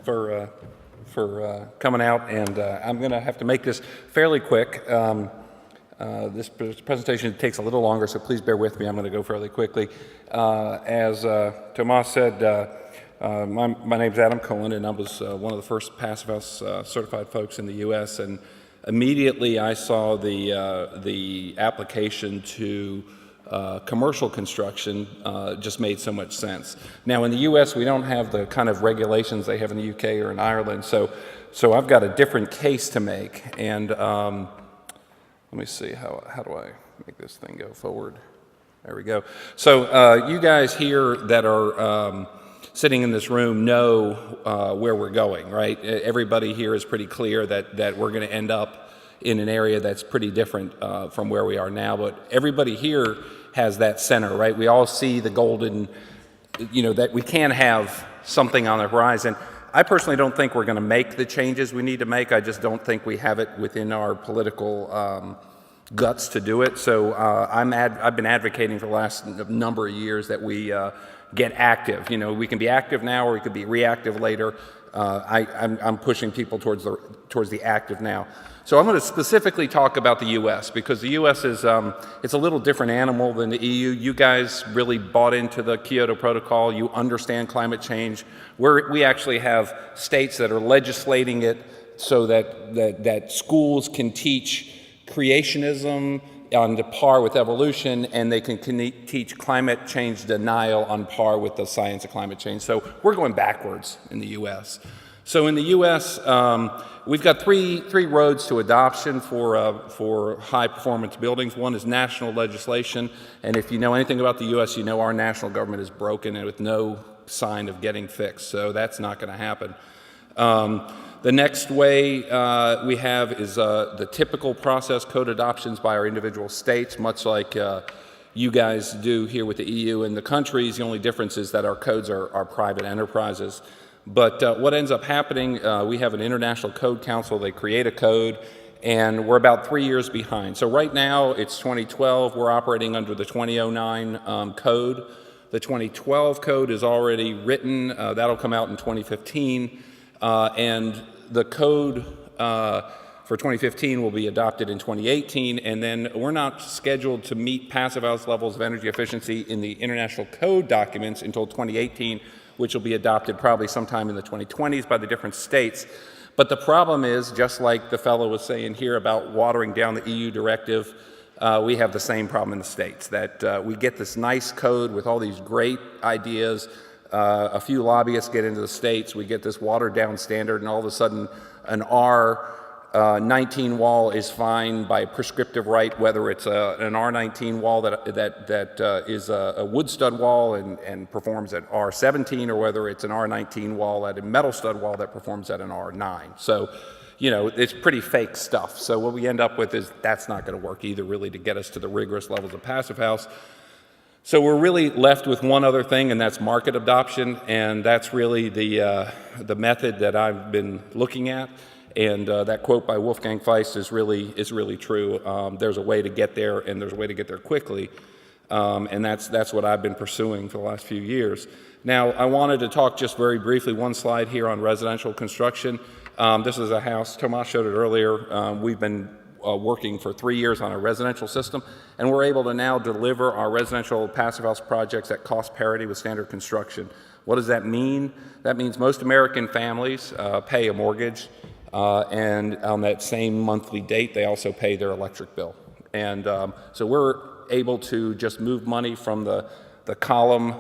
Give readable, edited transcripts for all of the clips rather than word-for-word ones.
for coming out, and I'm going to have to make this fairly quick. This presentation takes a little longer, so please bear with me. I'm going to go fairly quickly. As Tomas said, my name's Adam Cohen, and I was one of the first Passive House certified folks in the U.S., and immediately I saw the application to commercial construction just made so much sense. Now in the U.S. we don't have the kind of regulations they have in the U.K. or in Ireland, so I've got a different case to make, and let me see, how do I make this thing go forward? There we go. So you guys here that are sitting in this room know where we're going, right? Everybody here is pretty clear that we're going to end up in an area that's pretty different from where we are now, but everybody here has that center, right? We all see the golden, that we can have something on the horizon. I personally don't think we're going to make the changes we need to make. I just don't think we have it within our political guts to do it. So I've been advocating for the last number of years that we get active. We can be active now or we could be reactive later. I'm pushing people towards the active now. So I'm going to specifically talk about the U.S. because the U.S. is it's a little different animal than the EU. You guys really bought into the Kyoto Protocol. You understand climate change. We actually have states that are legislating it so that schools can teach creationism on par with evolution, and they can teach climate change denial on par with the science of climate change. So we're going backwards in the U.S. So in the U.S., we've got three roads to adoption for high-performance buildings. One is national legislation, and if you know anything about the U.S., you know our national government is broken and with no sign of getting fixed, so that's not going to happen. The next way we have is the typical process, code adoptions by our individual states, much like you guys do here with the EU and the countries. The only difference is that our codes are private enterprises. But what ends up happening, we have an International Code Council. They create a code, and we're about 3 years behind. So right now, it's 2012. We're operating under the 2009 code. The 2012 code is already written. That'll come out in 2015. And the code for 2015 will be adopted in 2018, and then we're not scheduled to meet passive house levels of energy efficiency in the international code documents until 2018, which will be adopted probably sometime in the 2020s by the different states. But the problem is, just like the fellow was saying here about watering down the EU directive, we have the same problem in the states, that we get this nice code with all these great ideas. A few lobbyists get into the states, we get this watered down standard, and all of a sudden an R19 wall is fine by prescriptive right, whether it's an R19 wall that is a wood stud wall and performs at R17, or whether it's an R19 wall at a metal stud wall that performs at an R9. So, it's pretty fake stuff. So what we end up with is that's not going to work either, really, to get us to the rigorous levels of passive house. So we're really left with one other thing, and that's market adoption, and that's really the method that I've been looking at. And that quote by Wolfgang Feist is really true. There's a way to get there, and there's a way to get there quickly, and that's what I've been pursuing for the last few years. Now, I wanted to talk just very briefly, one slide here on residential construction. This is a house, Tomas showed it earlier. We've been working for 3 years on a residential system, and we're able to now deliver our residential passive house projects at cost parity with standard construction. What does that mean? That means most American families pay a mortgage, and on that same monthly date, they also pay their electric bill. And so we're able to just move money from the column,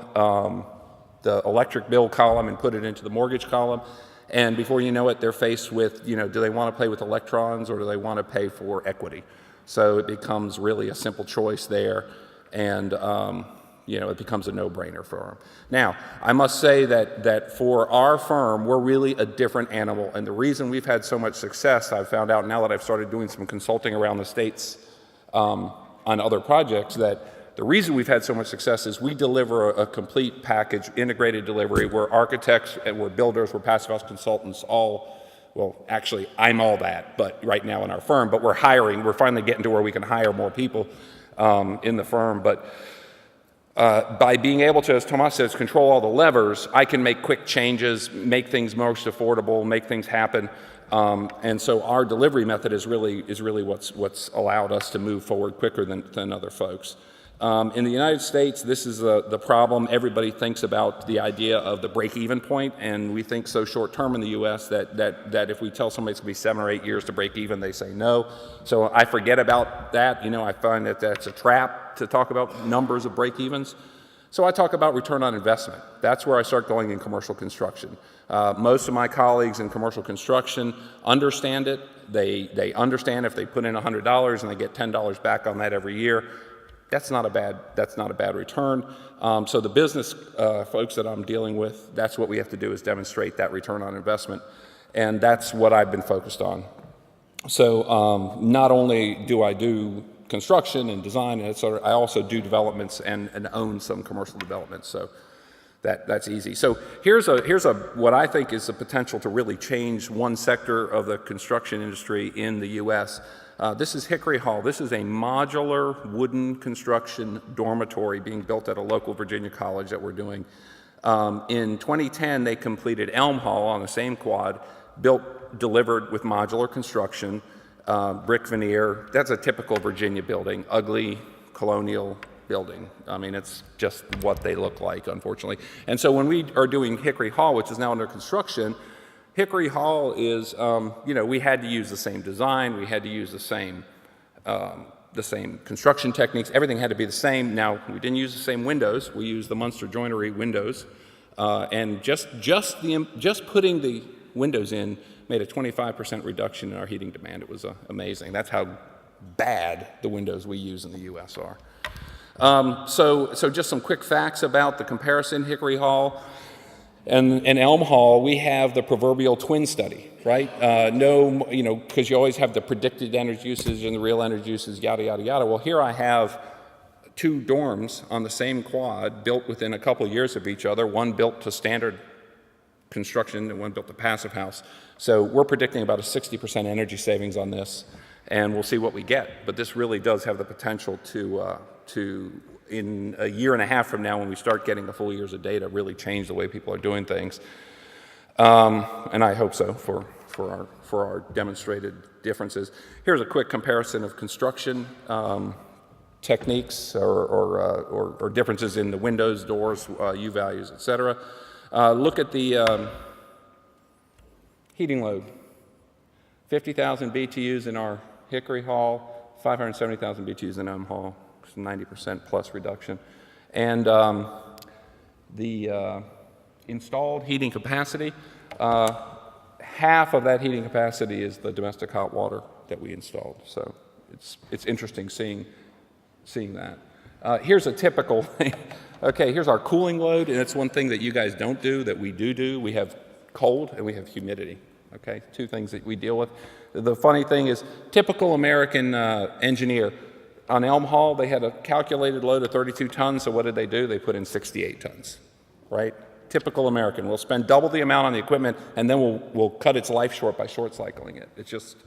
the electric bill column, and put it into the mortgage column. And before you know it, they're faced with, do they want to play with electrons or do they want to pay for equity? So it becomes really a simple choice there, and it becomes a no-brainer for them. Now, I must say that for our firm, we're really a different animal, and the reason we've had so much success, I've found out now that I've started doing some consulting around the states on other projects, that the reason we've had so much success is we deliver a complete package, integrated delivery. We're architects, and we're builders, we're passive house consultants, well, actually, I'm all that, but right now in our firm, but we're hiring. We're finally getting to where we can hire more people in the firm. But By being able to, as Tomas says, control all the levers, I can make quick changes, make things most affordable, make things happen. And so our delivery method is really what's allowed us to move forward quicker than other folks. In the United States, this is the problem. Everybody thinks about the idea of the break-even point, and we think so short-term in the U.S. that if we tell somebody it's going to be 7 or 8 years to break even, they say no. So I forget about that. I find that that's a trap to talk about numbers of break-evens. So I talk about return on investment. That's where I start going in commercial construction. Most of my colleagues in commercial construction understand it. They understand if they put in $100 and they get $10 back on that every year. That's not a bad return. So the business folks that I'm dealing with, that's what we have to do, is demonstrate that return on investment, and that's what I've been focused on. So not only do I do construction and design and et cetera, I also do developments and own some commercial developments. So that's easy. So here's what I think is the potential to really change one sector of the construction industry in the U.S. This is Hickory Hall. This is a modular wooden construction dormitory being built at a local Virginia college that we're doing. In 2010, they completed Elm Hall on the same quad, delivered with modular construction, brick veneer. That's a typical Virginia building, ugly colonial building. I mean, it's just what they look like, unfortunately. And so when we are doing Hickory Hall, which is now under construction, Hickory Hall is, we had to use the same design, we had to use the same construction techniques, everything had to be the same. Now, we didn't use the same windows, we used the Munster joinery windows, and just putting the windows in made a 25% reduction in our heating demand. It was amazing. That's how bad the windows we use in the U.S. are. So just some quick facts about the comparison. Hickory Hall and Elm Hall, we have the proverbial twin study, right? Because you always have the predicted energy usage and the real energy usage, yada, yada, yada. Well, here I have 2 dorms on the same quad built within a couple years of each other, one built to standard construction and one built to passive house. So we're predicting about a 60% energy savings on this, and we'll see what we get. But this really does have the potential to in a year and a half from now, when we start getting the full years of data, really change the way people are doing things. And I hope so for our demonstrated differences. Here's a quick comparison of construction techniques or differences in the windows, doors, U values, et cetera. Look at the heating load. 50,000 BTUs in our Hickory Hall, 570,000 BTUs in Elm Hall. 90% plus reduction. And the installed heating capacity, half of that heating capacity is the domestic hot water that we installed. So it's interesting seeing that. Here's a typical thing. Okay, here's our cooling load, and it's one thing that you guys don't do that we do. We have cold and we have humidity. Okay, 2 things that we deal with. The funny thing is, typical American engineer, on Elm Hall, they had a calculated load of 32 tons, so what did they do? They put in 68 tons, right? Typical American. We'll spend double the amount on the equipment, and then we'll cut its life short by short cycling it. It's just,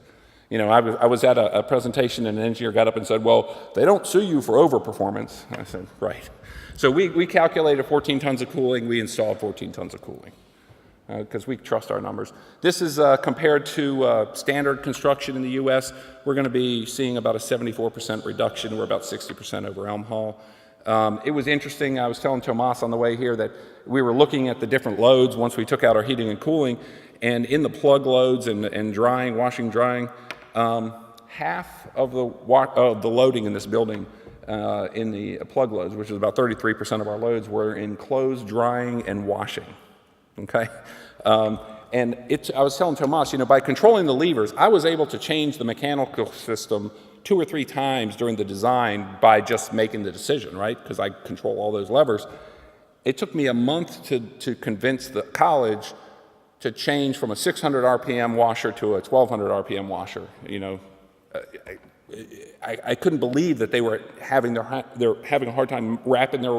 I was at a presentation, and an engineer got up and said, well, they don't sue you for overperformance. I said, right. So we calculated 14 tons of cooling, we installed 14 tons of cooling, because we trust our numbers. This is compared to standard construction in the U.S. We're going to be seeing about a 74% reduction. We're about 60% over Elm Hall. It was interesting. I was telling Tomas on the way here that we were looking at the different loads once we took out our heating and cooling, and in the plug loads and drying, washing, drying, half of the loading in this building in the plug loads, which is about 33% of our loads, were in clothes, drying, and washing. Okay, and I was telling Tomas, by controlling the levers, I was able to change the mechanical system 2 or 3 times during the design by just making the decision, right? Because I control all those levers. It took me a month to convince the college to change from a 600 RPM washer to a 1200 RPM washer. I couldn't believe that they were having a hard time wrapping their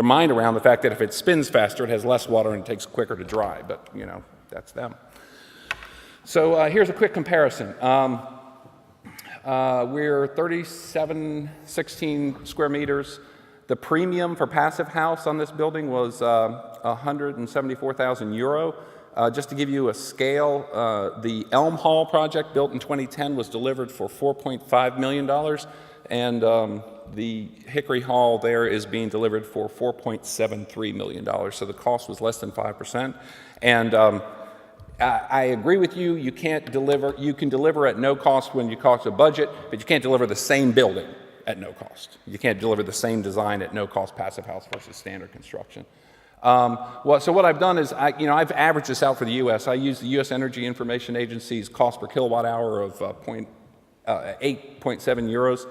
mind around the fact that if it spins faster, it has less water and it takes quicker to dry, but that's them. So here's a quick comparison. We're 3716 square meters. The premium for Passive House on this building was 174,000 euro. Just to give you a scale, the Elm Hall project built in 2010 was delivered for $4.5 million, and the Hickory Hall there is being delivered for $4.73 million. So the cost was less than 5%. And I agree with you. You can deliver at no cost when you cost a budget, but you can't deliver the same building at no cost. You can't deliver the same design at no cost, Passive House versus standard construction. So what I've done is, I've averaged this out for the U.S. I use the U.S. Energy Information Agency's cost per kilowatt hour of 8.7 euros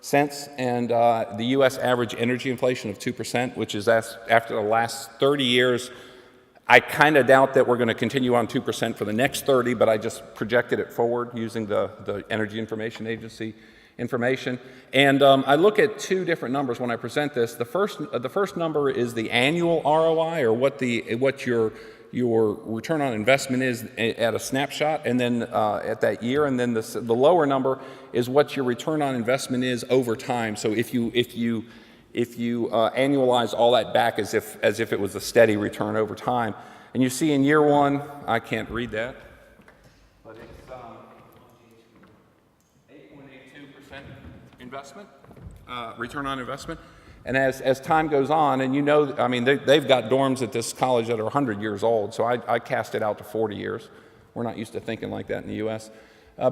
cents, and the U.S. average energy inflation of 2%, which is after the last 30 years. I kind of doubt that we're going to continue on 2% for the next 30, but I just projected it forward using the Energy Information Agency information. And I look at two different numbers when I present this. The first number is the annual ROI, or what your return on investment is at a snapshot, and then at that year. And then the lower number is what your return on investment is over time. So if you annualize all that back as if it was a steady return over time, and you see in year one, I can't read that, but it's 8.82% investment, return on investment. And as time goes on, and they've got dorms at this college that are 100 years old, so I cast it out to 40 years. We're not used to thinking like that in the U.S.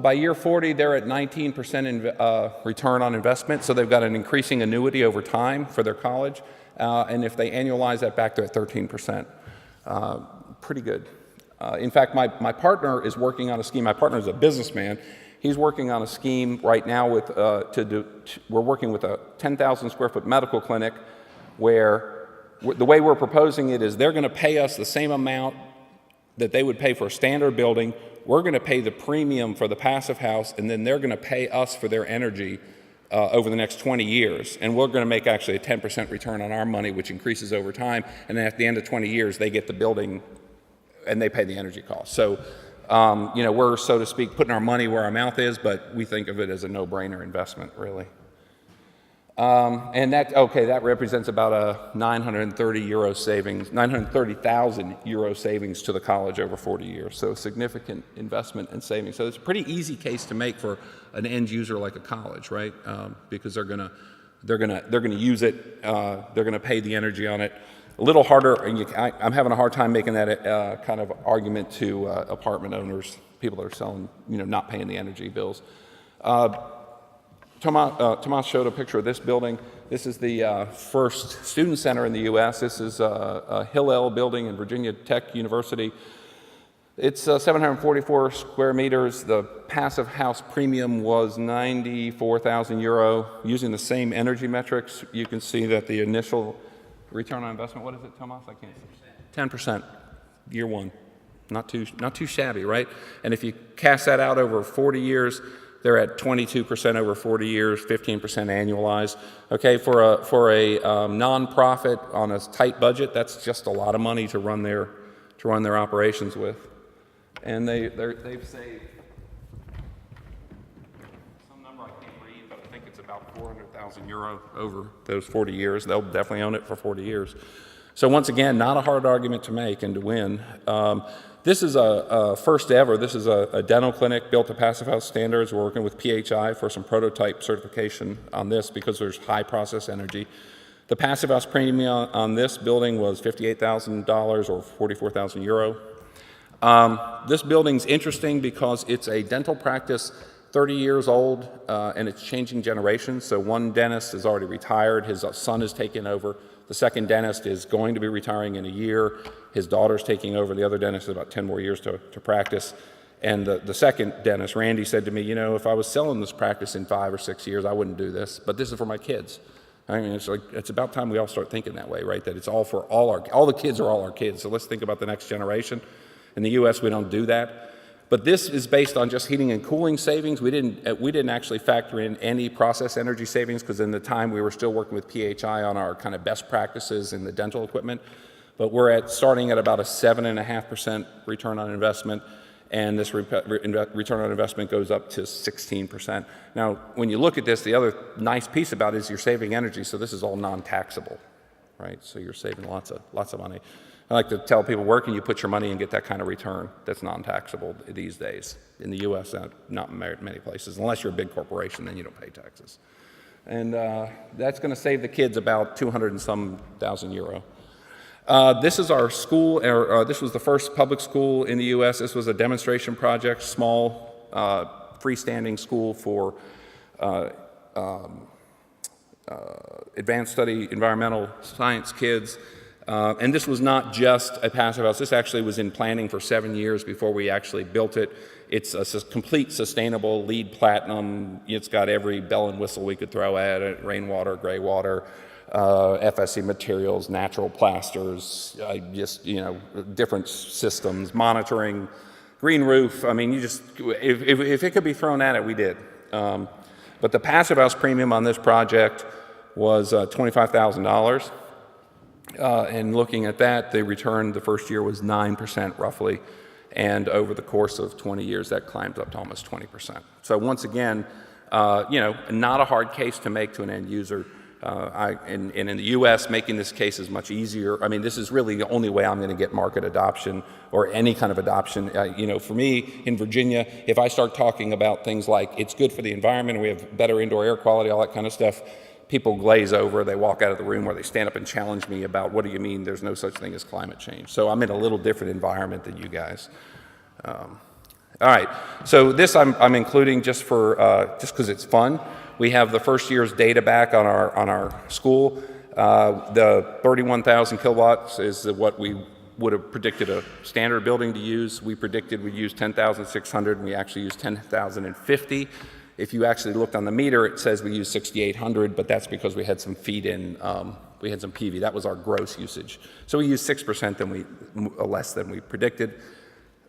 By year 40, they're at 19% return on investment, so they've got an increasing annuity over time for their college. And if they annualize that back, they're at 13%. Pretty good. In fact, my partner is working on a scheme. My partner is a businessman. He's working on a scheme right now we're working with a 10,000 square foot medical clinic where the way we're proposing it is they're going to pay us the same amount that they would pay for a standard building. We're going to pay the premium for the Passive House, and then they're going to pay us for their energy over the next 20 years. And we're going to make actually a 10% return on our money, which increases over time. And then at the end of 20 years, they get the building and they pay the energy cost. So, we're, so to speak, putting our money where our mouth is, but we think of it as a no-brainer investment, really. And that represents about a 930,000 euro savings to the college over 40 years. So significant investment and savings. So it's a pretty easy case to make for an end user like a college, right? Because they're gonna use it. They're gonna pay the energy on it. A little harder, and I'm having a hard time making that kind of argument to apartment owners, people that are selling, not paying the energy bills. Tomas showed a picture of this building. This is the first student center in the U.S. This is a Hillel building in Virginia Tech University. It's 744 square meters. The Passive House premium was 94,000 euro. Using the same energy metrics, you can see that the initial return on investment, what is it, Tomas? I can't see. 10%, year one. Not too shabby, right? And if you cast that out over 40 years, they're at 22% over 40 years, 15% annualized. Okay, for a nonprofit on a tight budget, that's just a lot of money to run their operations with. And they've saved some number I can't read, but I think it's about 400,000 euro over those 40 years. They'll definitely own it for 40 years. So once again, not a hard argument to make and to win. This is a first ever. This is a dental clinic built to Passive House standards. We're working with PHI for some prototype certification on this because there's high process energy. The Passive House premium on this building was $58,000 or 44,000 euro. This building's interesting because it's a dental practice 30 years old and it's changing generations. So one dentist is already retired. His son is taking over. The second dentist is going to be retiring in a year. His daughter's taking over. The other dentist has about 10 more years to practice. And the second dentist, Randy, said to me, if I was selling this practice in 5 or 6 years, I wouldn't do this. But this is for my kids. I mean, it's about time we all start thinking that way, right? That it's all for all the kids are all our kids. So let's think about the next generation. In the U.S., we don't do that. But this is based on just heating and cooling savings. We didn't actually factor in any process energy savings because in the time we were still working with PHI on our kind of best practices in the dental equipment. But we're starting at about a 7.5% return on investment. and this return on investment goes up to 16%. Now, when you look at this, the other nice piece about it is you're saving energy, so this is all non-taxable, right? So you're saving lots of money. I like to tell people, where can you put your money and get that kind of return that's non-taxable these days? In the U.S., not many places. Unless you're a big corporation, then you don't pay taxes. And that's going to save the kids about 200 and some thousand euro. This is our school. This was the first public school in the U.S. This was a demonstration project, small freestanding school for advanced study environmental science kids. And this was not just a passive house. This actually was in planning for 7 years before we actually built it. It's a complete sustainable LEED platinum. It's got every bell and whistle we could throw at it: rainwater, gray water, FSC materials, natural plasters, different systems, monitoring, green roof. I mean, if it could be thrown at it, we did. But the passive house premium on this project was $25,000. And looking at that, the return the first year was 9% roughly. And over the course of 20 years, that climbs up to almost 20%. So once again, not a hard case to make to an end user. And in the U.S., making this case is much easier. I mean, this is really the only way I'm going to get market adoption or any kind of adoption. For me, in Virginia, if I start talking about things like it's good for the environment and we have better indoor air quality, all that kind of stuff, people glaze over, they walk out of the room, or they stand up and challenge me about, what do you mean there's no such thing as climate change? So I'm in a little different environment than you guys. All right, so this I'm including just because it's fun. We have the first year's data back on our school. The 31,000 kilowatts is what we would have predicted a standard building to use. We predicted we'd use 10,600, and we actually used 10,050. If you actually looked on the meter, it says we used 6,800, but that's because we had some feed-in, we had some PV. That was our gross usage. So we used 6% less than we predicted.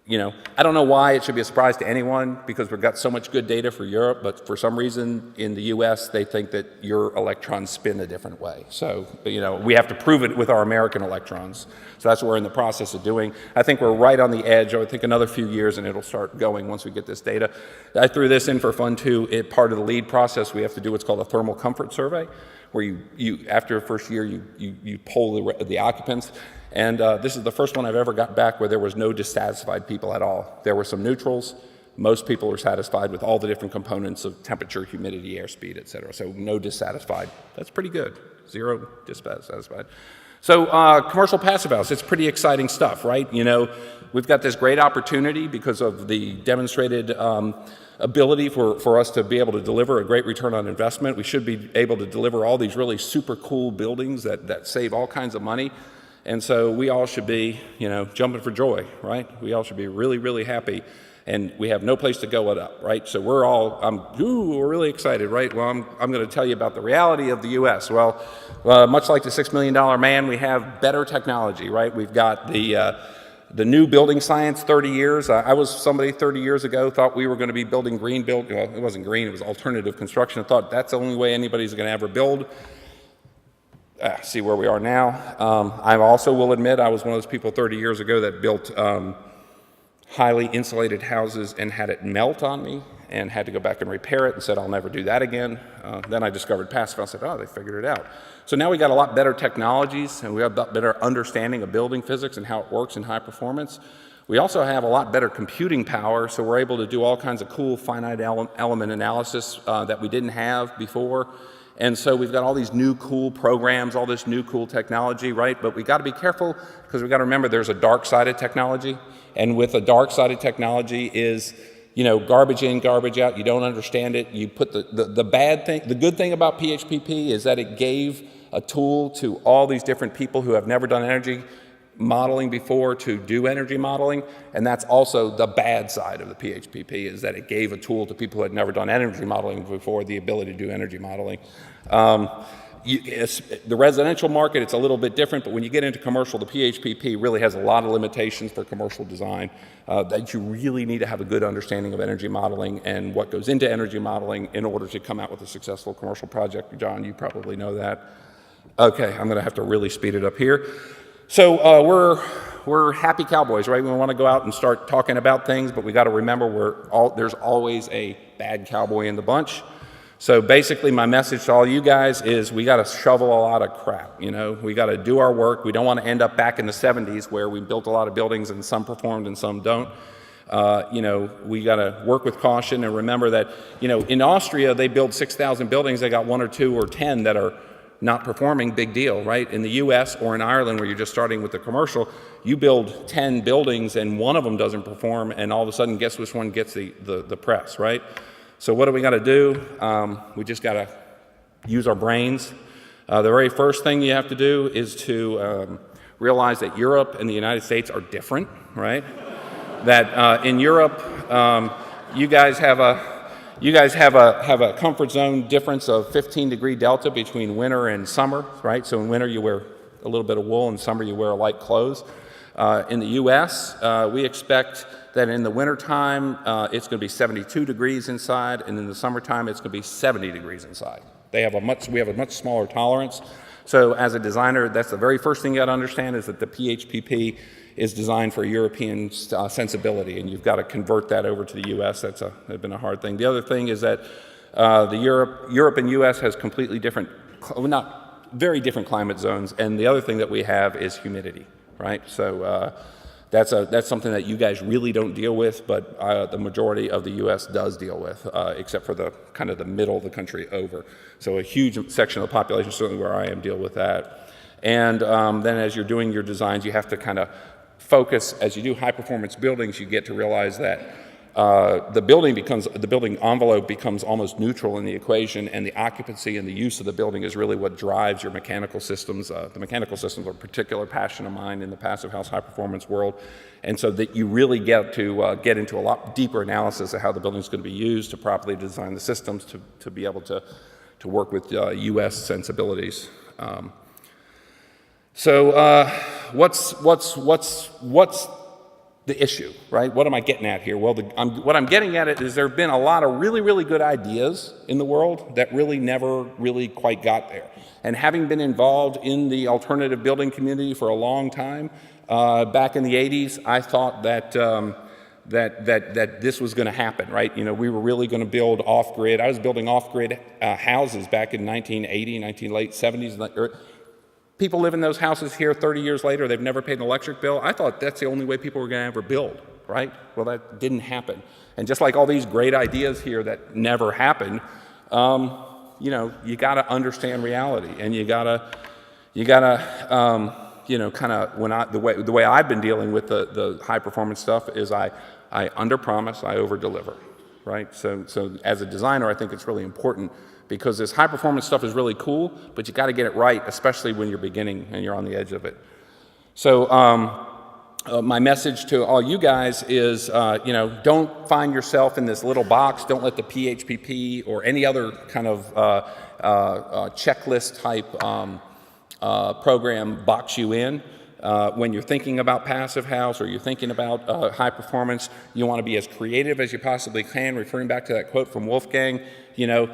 I don't know why it should be a surprise to anyone, because we've got so much good data for Europe, but for some reason in the US, they think that your electrons spin a different way. So, we have to prove it with our American electrons. So that's what we're in the process of doing. I think we're right on the edge. I think another few years and it'll start going once we get this data. I threw this in for fun too. Part of the LEED process, we have to do what's called a thermal comfort survey, where you after the first year, you poll the occupants. And this is the first one I've ever got back where there was no dissatisfied people at all. There were some neutrals. Most people were satisfied with all the different components of temperature, humidity, airspeed, et cetera. So no dissatisfied. That's pretty good. 0 dissatisfied. So commercial passive house, it's pretty exciting stuff, right? We've got this great opportunity because of the demonstrated ability for us to be able to deliver a great return on investment. We should be able to deliver all these really super cool buildings that save all kinds of money. And so we all should be, jumping for joy, right? We all should be really, really happy. And we have no place to go up, right? So we're really excited, right? Well, I'm going to tell you about the reality of the U.S. Well, much like the $6 million man, we have better technology, right? We've got the new building science, 30 years. I was somebody 30 years ago, thought we were going to be building green building. Well, it wasn't green, it was alternative construction. I thought that's the only way anybody's going to ever build. See where we are now. I also will admit I was one of those people 30 years ago that built highly insulated houses and had it melt on me and had to go back and repair it and said, I'll never do that again. Then I discovered passive. I said, they figured it out. So now we got a lot better technologies and we have a better understanding of building physics and how it works in high performance. We also have a lot better computing power, so we're able to do all kinds of cool finite element analysis that we didn't have before. And so we've got all these new cool programs, all this new cool technology, right? But we got to be careful because we got to remember there's a dark side of technology. And with a dark side of technology is, garbage in, garbage out. You don't understand it. You put the bad thing. The good thing about PHPP is that it gave a tool to all these different people who have never done energy modeling before to do energy modeling. And that's also the bad side of the PHPP, is that it gave a tool to people who had never done energy modeling before, the ability to do energy modeling. The residential market, it's a little bit different, but when you get into commercial, the PHPP really has a lot of limitations for commercial design, that you really need to have a good understanding of energy modeling and what goes into energy modeling in order to come out with a successful commercial project. John, you probably know that. Okay, I'm going to have to really speed it up here. So we're happy cowboys, right? We want to go out and start talking about things, but we got to remember there's always a bad cowboy in the bunch. So basically my message to all you guys is we got to shovel a lot of crap, you know? We got to do our work. We don't want to end up back in the 70s where we built a lot of buildings and some performed and some don't. You know, we got to work with caution and remember that, you know, in Austria, they build 6,000 buildings. They got 1 or 2 or 10 that are not performing, big deal, right? In the US or in Ireland, where you're just starting with the commercial, you build 10 buildings and one of them doesn't perform, and all of a sudden, guess which one gets the press, right? So what do we got to do? We just got to use our brains. The very first thing you have to do is to realize that Europe and the United States are different, right? That in Europe, you guys have a comfort zone difference of 15-degree delta between winter and summer, right? So in winter you wear a little bit of wool, in summer you wear light clothes. In the U.S., we expect that in the wintertime it's going to be 72 degrees inside, and in the summertime it's going to be 70 degrees inside. We have a much smaller tolerance. So as a designer, that's the very first thing you got to understand is that the PHPP is designed for European sensibility, and you've got to convert that over to the U.S. That's been a hard thing. The other thing is that Europe and U.S. has completely different, not very different climate zones, and the other thing that we have is humidity, right? So that's something that you guys really don't deal with, but the majority of the U.S. does deal with, except for the kind of the middle of the country over. So a huge section of the population, certainly where I am, deal with that. And then as you're doing your designs, you have to kind of focus. As you do high-performance buildings, you get to realize that the building envelope becomes almost neutral in the equation, and the occupancy and the use of the building is really what drives your mechanical systems. The mechanical systems are a particular passion of mine in the passive house high-performance world, and so that you really get into a lot deeper analysis of how the building is going to be used to properly design the systems to be able to work with U.S. sensibilities. So what's the issue, right? What am I getting at here? Well, what I'm getting at is there have been a lot of really, really good ideas in the world that really never really quite got there. And having been involved in the alternative building community for a long time, back in the 80s, I thought that that this was going to happen, right? You know, we were really going to build off-grid. I was building off-grid houses back in 1980, late 70s. People live in those houses here 30 years later, they've never paid an electric bill. I thought that's the only way people were going to ever build, right? Well, that didn't happen. And just like all these great ideas here that never happened, you know, you got to understand reality, and you got to, you know, kind of the way I've been dealing with the high performance stuff is I underpromise, I overdeliver, right? So as a designer, I think it's really important, because this high performance stuff is really cool, but you got to get it right, especially when you're beginning and you're on the edge of it. So my message to all you guys is, you know, don't find yourself in this little box. Don't let the PHPP or any other kind of checklist type program box you in. When you're thinking about passive house or you're thinking about high performance, you want to be as creative as you possibly can. Referring back to that quote from Wolfgang, you know,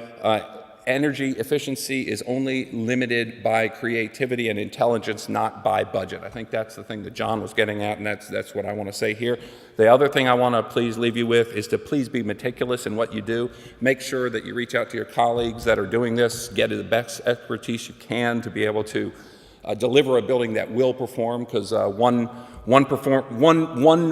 energy efficiency is only limited by creativity and intelligence, not by budget. I think that's the thing that John was getting at, and that's what I want to say here. The other thing I want to please leave you with is to please be meticulous in what you do. Make sure that you reach out to your colleagues that are doing this, get the best expertise you can to be able to deliver a building that will perform, because one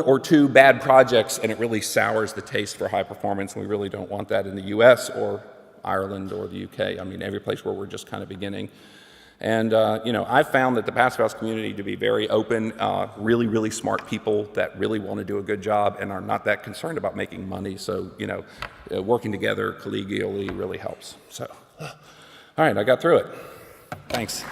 or two bad projects and it really sours the taste for high performance, and we really don't want that in the US or Ireland or the UK. I mean, every place where we're just kind of beginning. And, you know, I've found that the passive house community to be very open, really, really smart people that really want to do a good job and are not that concerned about making money. So, you know, working together collegially really helps. So, all right, I got through it. Thanks.